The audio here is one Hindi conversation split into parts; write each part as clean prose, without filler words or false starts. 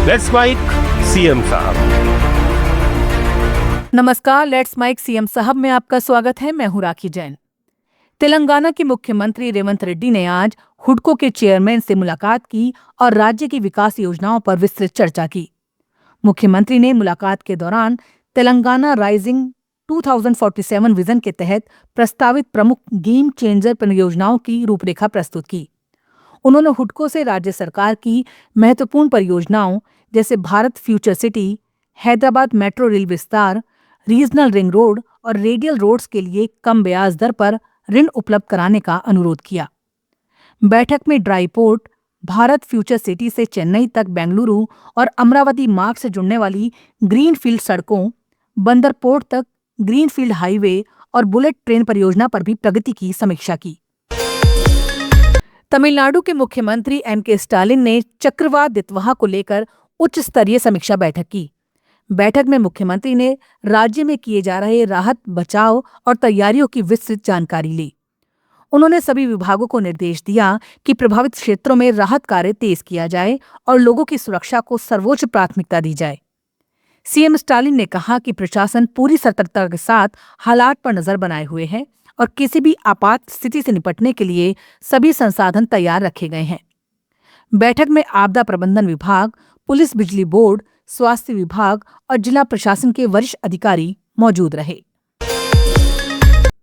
लेट्स माइक सीएम साहब। नमस्कार, लेट्स माइक सीएम साहब में आपका स्वागत है। मैं हूं राखी जैन। तेलंगाना के मुख्यमंत्री रेवंत रेड्डी ने आज हुडको के चेयरमैन से मुलाकात की और राज्य की विकास योजनाओं पर विस्तृत चर्चा की। मुख्यमंत्री ने मुलाकात के दौरान तेलंगाना राइजिंग 2047 विजन के तहत प्रस्तावित प्रमुख गेम चेंजर परियोजनाओं की रूपरेखा प्रस्तुत की। उन्होंने हुडको से राज्य सरकार की महत्वपूर्ण परियोजनाओं जैसे Bharat future city, Hyderabad metro rail विस्तार, रीजनल रिंग रोड और रेडियल रोड्स के लिए कम ब्याज दर पर ऋण उपलब्ध कराने का अनुरोध किया। बैठक में dry port, Bharat future city से चेन्नई तक बेंगलुरु और अमरावती मार्ग से जुड़ने वाली ग्रीनफील्ड सड़कों, बंदर पोर्ट तक ग्रीनफील्ड हाईवे और बुलेट ट्रेन परियोजना पर भी प्रगति की समीक्षा की। तमिलनाडु के मुख्यमंत्री एम.के. स्टालिन ने चक्रवात दितवाहा को लेकर उच्च स्तरीय समीक्षा बैठक की। बैठक में मुख्यमंत्री ने राज्य में किए जा रहे राहत, बचाव और तैयारियों की विस्तृत जानकारी ली। उन्होंने सभी विभागों को निर्देश दिया कि प्रभावित क्षेत्रों में राहत कार्य तेज किया जाए और लोगों की सुरक्षा को सर्वोच्च प्राथमिकता दी जाए। सीएम स्टालिन ने कहा कि प्रशासन पूरी सतर्कता के साथ हालात पर नजर बनाए हुए है और किसी भी आपात स्थिति से निपटने के लिए सभी संसाधन तैयार रखे गए हैं। बैठक में आपदा प्रबंधन विभाग, पुलिस, बिजली बोर्ड, स्वास्थ्य विभाग और जिला प्रशासन के वरिष्ठ अधिकारी मौजूद रहे।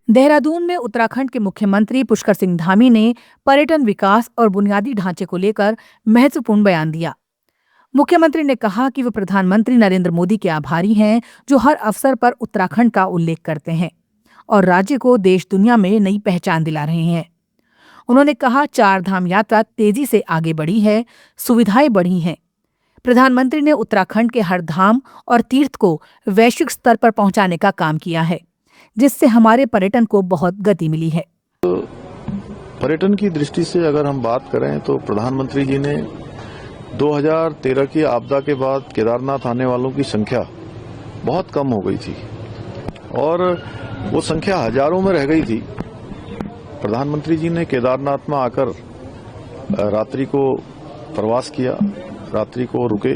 देहरादून में उत्तराखंड के मुख्यमंत्री पुष्कर सिंह धामी ने पर्यटन विकास और बुनियादी ढांचे को लेकर महत्वपूर्ण बयान दिया। मुख्यमंत्री ने कहा कि वे प्रधानमंत्री नरेंद्र मोदी के आभारी हैं, जो हर अवसर पर उत्तराखंड का उल्लेख करते हैं और राज्य को देश दुनिया में नई पहचान दिला रहे हैं। उन्होंने कहा, 4 धाम यात्रा तेजी से आगे बढ़ी है, सुविधाएं बढ़ी हैं। प्रधानमंत्री ने उत्तराखंड के हर धाम और तीर्थ को वैश्विक स्तर पर पहुंचाने का काम किया है, जिससे हमारे पर्यटन को बहुत गति मिली है। पर्यटन की दृष्टि से अगर हम बात करें तो प्रधानमंत्री जी ने 2013 की आपदा के बाद केदारनाथ आने वालों की संख्या बहुत कम हो गई थी और वो संख्या हजारों में रह गई थी। प्रधानमंत्री जी ने केदारनाथ में आकर रात्रि को प्रवास किया, रात्रि को रुके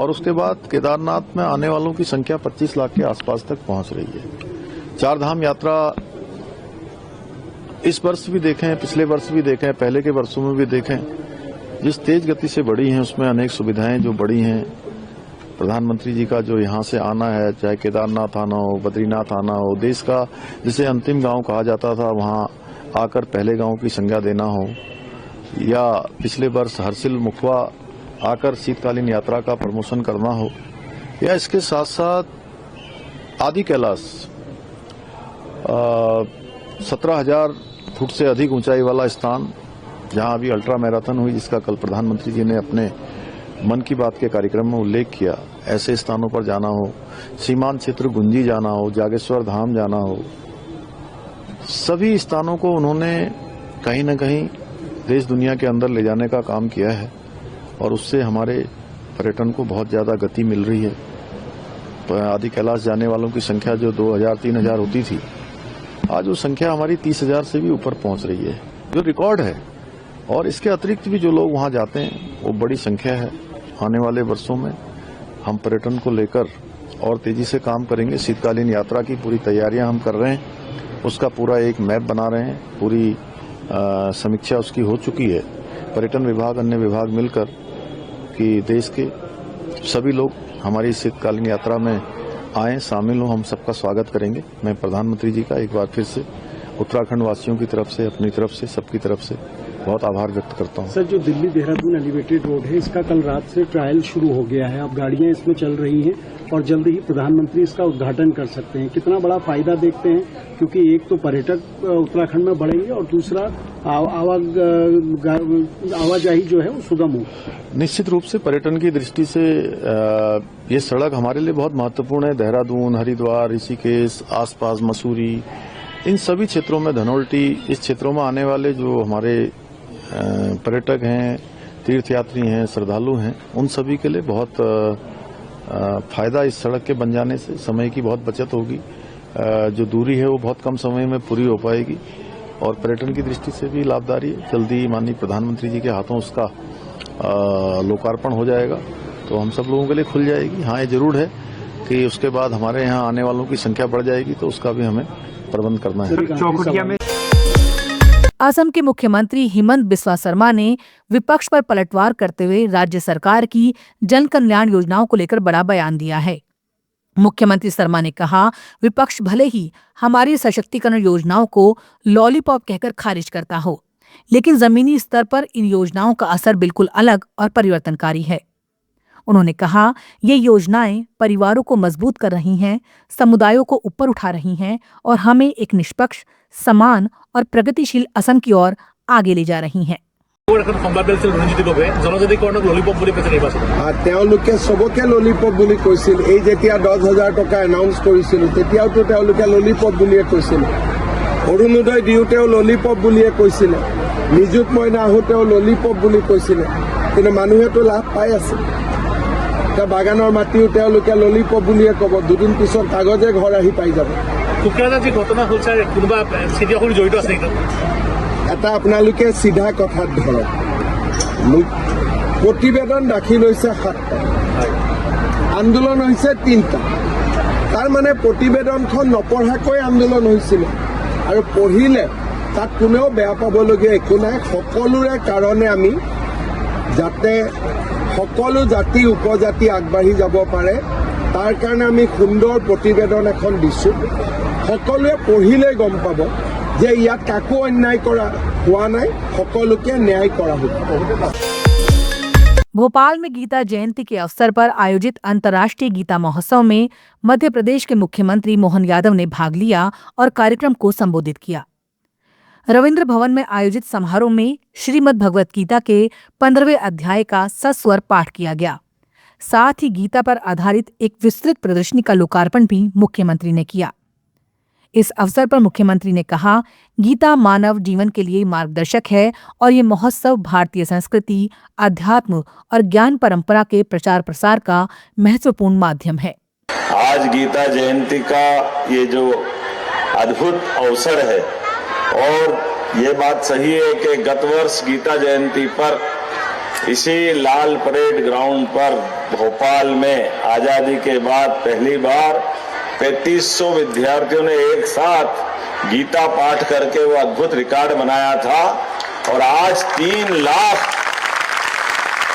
और उसके बाद केदारनाथ में आने वालों की संख्या 25 लाख के आसपास तक पहुंच रही है। 4 धाम यात्रा इस वर्ष भी देखें, पिछले वर्ष भी देखें, पहले के वर्षों में भी देखें, जिस तेज गति से बढ़ी हैं उसमें अनेक सुविधाएं जो बढ़ी हैं। प्रधानमंत्री जी का जो यहाँ से आना है, चाहे केदारनाथ आना हो, बद्रीनाथ आना हो, देश का जिसे अंतिम गांव कहा जाता था वहाँ आकर पहले गांव की संज्ञा देना हो, या पिछले वर्ष हर्षिल मुखवा आकर शीतकालीन यात्रा का प्रमोशन करना हो, या इसके साथ साथ आदि कैलाश 17,000 फुट से अधिक ऊंचाई वाला स्थान जहां अभी अल्ट्रा मैराथन हुई, जिसका कल प्रधानमंत्री जी ने अपने मन की बात के कार्यक्रम में उल्लेख किया, ऐसे स्थानों पर जाना हो, सीमांत क्षेत्र गुंजी जाना हो, जागेश्वर धाम जाना हो, सभी स्थानों को उन्होंने कहीं न कहीं देश दुनिया के अंदर ले जाने का काम किया है और उससे हमारे पर्यटन को बहुत ज्यादा गति मिल रही है। आदि कैलाश जाने वालों की संख्या जो 2,000-3,000 होती थी, आज वो संख्या हमारी 30,000 से भी ऊपर पहुंच रही है, जो रिकॉर्ड है। और इसके अतिरिक्त भी जो लोग वहां जाते हैं वो बड़ी संख्या है। आने वाले वर्षों में हम पर्यटन को लेकर और तेजी से काम करेंगे। शीतकालीन यात्रा की पूरी तैयारियां हम कर रहे हैं, उसका पूरा एक मैप बना रहे हैं, पूरी समीक्षा उसकी हो चुकी है। पर्यटन विभाग, अन्य विभाग मिलकर कि देश के सभी लोग हमारी शीतकालीन यात्रा में आए, शामिल हों, हम सबका स्वागत करेंगे। मैं प्रधानमंत्री जी का एक बार फिर से उत्तराखंड वासियों की तरफ से, अपनी तरफ से, सबकी तरफ से बहुत आभार व्यक्त करता हूं। सर, जो दिल्ली देहरादून एलिवेटेड रोड है, इसका कल रात से ट्रायल शुरू हो गया है। अब गाड़ियां इसमें चल रही हैं और जल्द ही प्रधानमंत्री इसका उद्घाटन कर सकते हैं। कितना बड़ा फायदा देखते हैं, क्योंकि एक तो पर्यटक उत्तराखंड में बढ़ेंगे और दूसरा आवाजाही जो है वो सुगम हो। निश्चित रूप से पर्यटन की दृष्टि से ये सड़क हमारे लिए बहुत महत्वपूर्ण है। देहरादून, हरिद्वार, ऋषिकेश, आसपास मसूरी, इन सभी क्षेत्रों में, धनोल्टी, इस क्षेत्रों में आने वाले जो हमारे पर्यटक हैं, तीर्थयात्री हैं, श्रद्धालु हैं, उन सभी के लिए बहुत फायदा इस सड़क के बन जाने से। समय की बहुत बचत होगी, जो दूरी है वो बहुत कम समय में पूरी हो पाएगी और पर्यटन की दृष्टि से भी लाभदायी है। जल्दी माननीय प्रधानमंत्री जी के हाथों उसका लोकार्पण हो जाएगा तो हम सब लोगों के लिए खुल जाएगी। हाँ, ये जरूर है कि उसके बाद हमारे यहाँ आने वालों की संख्या बढ़ जाएगी, तो उसका भी हमें प्रबंध करना है। असम के मुख्यमंत्री हिमंत बिस्वा शर्मा ने विपक्ष पर पलटवार करते हुए राज्य सरकार की जन कल्याण योजनाओं को लेकर बड़ा बयान दिया है। मुख्यमंत्री शर्मा ने कहा, विपक्ष भले ही हमारी सशक्तिकरण योजनाओं को लॉलीपॉप कहकर खारिज करता हो, लेकिन जमीनी स्तर पर इन योजनाओं का असर बिल्कुल अलग और परिवर्तनकारी है। उन्होंने कहा, ये योजनाएं परिवारों को मजबूत कर रही हैं, समुदायों को ऊपर उठा रही हैं और हमें एक निष्पक्ष, समान और प्रगतिशील असम की ओर आगे ले जा रही हैं। তেওঁলোকে চবকে ললিপপ বুলি কৈছিল। এই যেতিয়া 10,000 টকা এনাউন্স কৰিছিল তেতিয়াওতো তেওঁলোকে ললিপপ বুলিয়ে কৈছিল। অৰুণোদয় দিওঁতেও ললিপপ বুলিয়ে কৈছিলে। নিযুত মইনা আহোঁতেও ললিপপ বুলি কৈছিলে। কিন্তু মানুহেতো লাভ পাই আছে। এতিয়া বাগানৰ মাটিও তেওঁলোকে ললিপপ বুলিয়ে ক'ব, দুদিন পিছত কাগজে ঘৰ আহি পাই যাব। যি ঘটনা হৈছে কোনোবা চিঠিখন জড়িত আছে নেকি? এটা আপোনালোকে চিধা কথাত ধৰক, প্ৰতিবেদন দাখিল হৈছে 7টা, আন্দোলন হৈছে 3টা। তাৰ মানে প্ৰতিবেদনখন নপঢ়াকৈ আন্দোলন হৈছিলে আৰু পঢ়িলে তাত কোনেও বেয়া পাবলগীয়া একো নাই। সকলোৰে কাৰণে আমি যাতে সকলো জাতি উপজাতি আগবাঢ়ি যাব পাৰে তাৰ কাৰণে আমি সুন্দৰ প্ৰতিবেদন এখন দিছোঁ। সকলোৱে পঢ়িলে গম পাব যে ইয়াত কাকো অন্যায় কৰা হোৱা নাই, সকলোকে ন্যায় কৰা হ'ব। भोपाल में गीता जयंती के अवसर पर आयोजित अंतर्राष्ट्रीय गीता महोत्सव में मध्य प्रदेश के मुख्यमंत्री मोहन यादव ने भाग लिया और कार्यक्रम को संबोधित किया। रविंद्र भवन में आयोजित समारोह में श्रीमद् भगवत गीता के 15वें अध्याय का सस्वर पाठ किया गया। साथ ही गीता पर आधारित एक विस्तृत प्रदर्शनी का लोकार्पण भी मुख्यमंत्री ने किया। इस अवसर पर मुख्यमंत्री ने कहा, गीता मानव जीवन के लिए मार्गदर्शक है और ये महोत्सव भारतीय संस्कृति, अध्यात्म और ज्ञान परंपरा के प्रचार प्रसार का महत्वपूर्ण माध्यम है। आज गीता जयंती का ये जो अद्भुत अवसर है, और ये बात सही है कि गत वर्ष गीता जयंती पर इसी लाल परेड ग्राउंड पर भोपाल में आजादी के बाद पहली बार 3500 विद्यार्थियों ने एक साथ गीता पाठ करके वो अद्भुत रिकॉर्ड बनाया था। और आज 3 लाख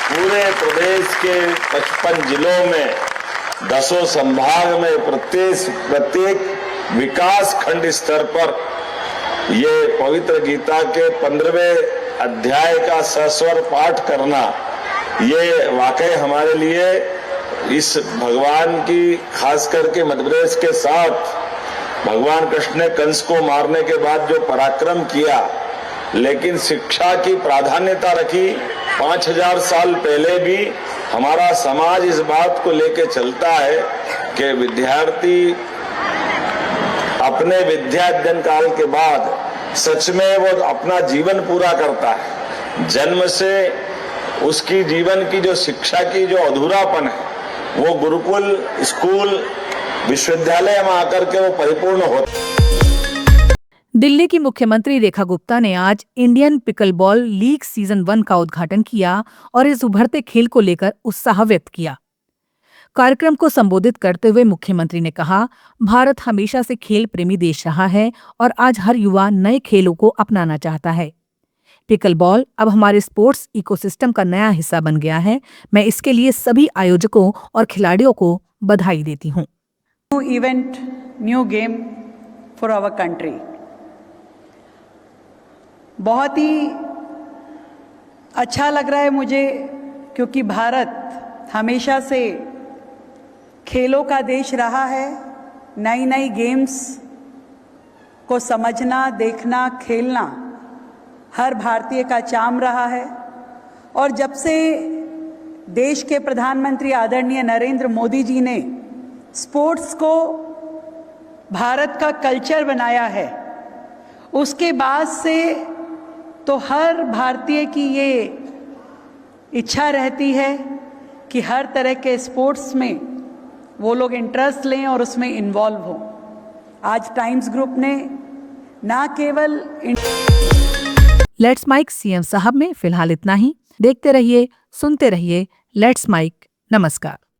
पूरे प्रदेश के 55 जिलों में 10 संभाग में प्रत्येक विकास खंड स्तर पर ये पवित्र गीता के 15वें अध्याय का सस्वर पाठ करना, ये वाकई हमारे लिए इस भगवान की, खास करके मध्य प्रदेश के साथ भगवान कृष्ण ने कंस को मारने के बाद जो पराक्रम किया, लेकिन शिक्षा की प्राधान्यता रखी। 5000 साल पहले भी हमारा समाज इस बात को लेके चलता है कि विद्यार्थी अपने विद्याध्ययन काल के बाद सच में वो अपना जीवन पूरा करता है। जन्म से उसकी जीवन की जो शिक्षा की जो अधूरापन है, वो गुरुकुल, स्कूल, विश्वविद्यालय में आकर के वो परिपूर्ण होता। दिल्ली की मुख्यमंत्री रेखा गुप्ता ने आज इंडियन पिकलबॉल लीग सीजन 1 का उद्घाटन किया और इस उभरते खेल को लेकर उत्साह व्यक्त किया। कार्यक्रम को संबोधित करते हुए मुख्यमंत्री ने कहा, भारत हमेशा से खेल प्रेमी देश रहा है और आज हर युवा नए खेलों को अपनाना चाहता है। पिकलबॉल अब हमारे स्पोर्ट्स इकोसिस्टम का नया हिस्सा बन गया है। मैं इसके लिए सभी आयोजकों और खिलाड़ियों को बधाई देती हूँ। New event, new game for our country. बहुत ही अच्छा लग रहा है मुझे, क्योंकि भारत हमेशा से खेलों का देश रहा है। नई नई गेम्स को समझना, देखना, खेलना हर भारतीय का चार्म रहा है। और जब से देश के प्रधानमंत्री आदरणीय नरेंद्र मोदी जी ने स्पोर्ट्स को भारत का कल्चर बनाया है, उसके बाद से तो हर भारतीय की ये इच्छा रहती है कि हर तरह के स्पोर्ट्स में वो लोग इंटरेस्ट लें और उसमें इन्वॉल्व हो। आज टाइम्स ग्रुप ने ना केवल लेट्स माइक सीएम साहब में फिलहाल इतना ही। देखते रहिए, सुनते रहिए लेट्स माइक नमस्कार।